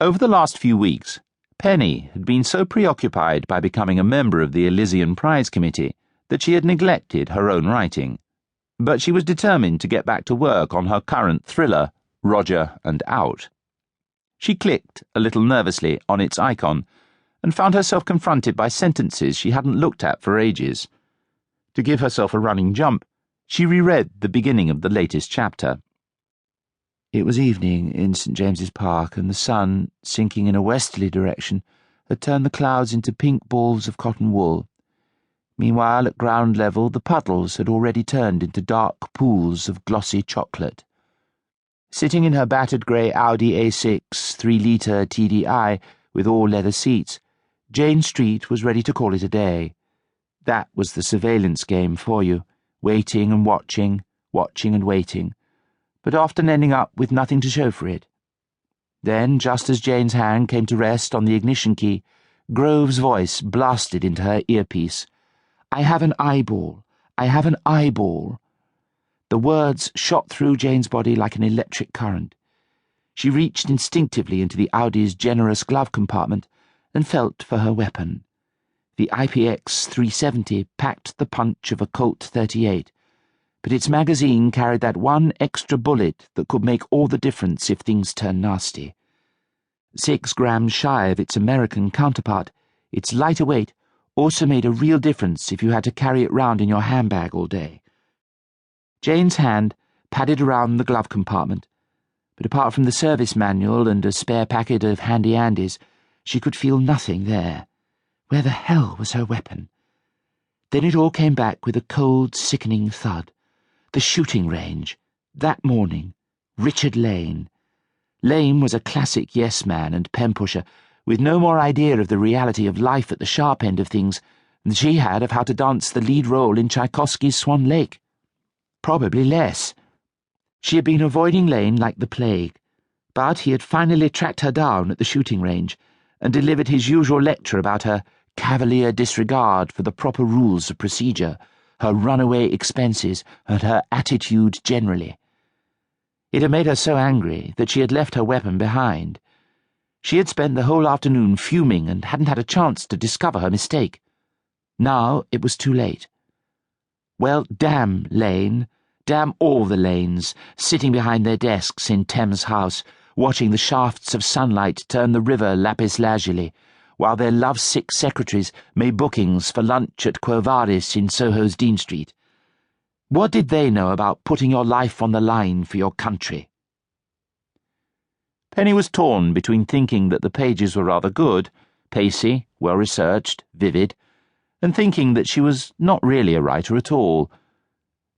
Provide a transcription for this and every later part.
Over the last few weeks, Penny had been so preoccupied by becoming a member of the Elysian Prize committee that she had neglected her own writing. But she was determined to get back to work on her current thriller, Roger and Out. She clicked, a little nervously, on its icon and found herself confronted by sentences she hadn't looked at for ages. To give herself a running jump, she reread the beginning of the latest chapter. It was evening in St. James's Park, and the sun, sinking in a westerly direction, had turned the clouds into pink balls of cotton wool. Meanwhile, at ground level, the puddles had already turned into dark pools of glossy chocolate. Sitting in her battered grey Audi A6 3-litre TDI with all leather seats, Jane Street was ready to call it a day. That was the surveillance game for you, waiting and watching, watching and waiting, but often ending up with nothing to show for it. Then, just as Jane's hand came to rest on the ignition key, Grove's voice blasted into her earpiece. "I have an eyeball. I have an eyeball." The words shot through Jane's body like an electric current. She reached instinctively into the Audi's generous glove compartment and felt for her weapon. The IPX 370 packed the punch of a Colt 38, but its magazine carried that one extra bullet that could make all the difference if things turned nasty. 6 grams shy of its American counterpart, its lighter weight also made a real difference if you had to carry it round in your handbag all day. Jane's hand padded around the glove compartment, but apart from the service manual and a spare packet of handy Andys, she could feel nothing there. Where the hell was her weapon? Then it all came back with a cold, sickening thud. The shooting range. That morning. Richard Lane. Lane was a classic yes-man and pen-pusher, with no more idea of the reality of life at the sharp end of things than she had of how to dance the lead role in Tchaikovsky's Swan Lake. Probably less. She had been avoiding Lane like the plague, but he had finally tracked her down at the shooting range and delivered his usual lecture about her cavalier disregard for the proper rules of procedure, her runaway expenses, and her attitude generally. It had made her so angry that she had left her weapon behind. She had spent the whole afternoon fuming and hadn't had a chance to discover her mistake. Now it was too late. Well, damn Lane, damn all the Lanes, sitting behind their desks in Thames House, watching the shafts of sunlight turn the river lapis lazuli, while their love-sick secretaries made bookings for lunch at Quo Vadis in Soho's Dean Street. What did they know about putting your life on the line for your country? Penny was torn between thinking that the pages were rather good, pacey, well-researched, vivid, and thinking that she was not really a writer at all.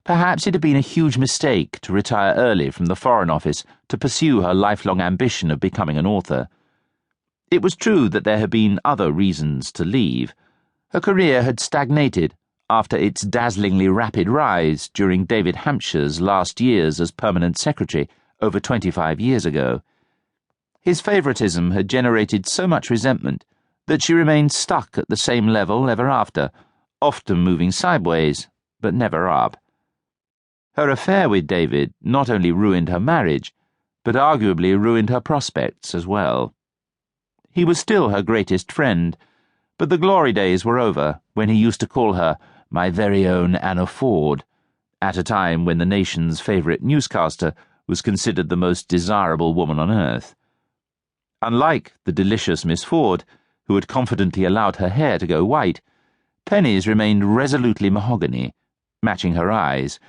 Perhaps it had been a huge mistake to retire early from the Foreign Office to pursue her lifelong ambition of becoming an author. It was true that there had been other reasons to leave. Her career had stagnated after its dazzlingly rapid rise during David Hampshire's last years as permanent secretary over 25 years ago. His favouritism had generated so much resentment that she remained stuck at the same level ever after, often moving sideways, but never up. Her affair with David not only ruined her marriage, but arguably ruined her prospects as well. He was still her greatest friend, but the glory days were over when he used to call her my very own Anna Ford, at a time when the nation's favourite newscaster was considered the most desirable woman on earth. Unlike the delicious Miss Ford, who had confidently allowed her hair to go white, Penny's remained resolutely mahogany, matching her eyes,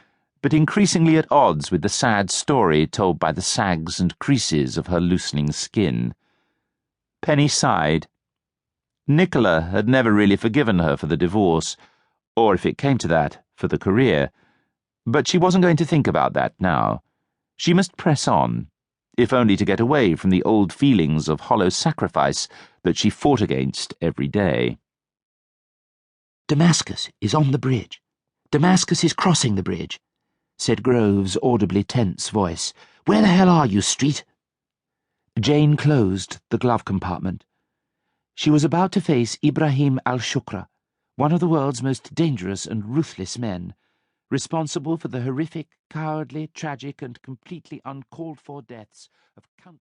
but increasingly at odds with the sad story told by the sags and creases of her loosening skin. Penny sighed. Nicola had never really forgiven her for the divorce, or if it came to that, for the career, but she wasn't going to think about that now. She must press on, if only to get away from the old feelings of hollow sacrifice that she fought against every day. "Damascus is on the bridge. Damascus is crossing the bridge," said Grove's audibly tense voice. "Where the hell are you, Street?" Jane closed the glove compartment. She was about to face Ibrahim al-Shukra, one of the world's most dangerous and ruthless men, responsible for the horrific, cowardly, tragic, and completely uncalled-for deaths of countless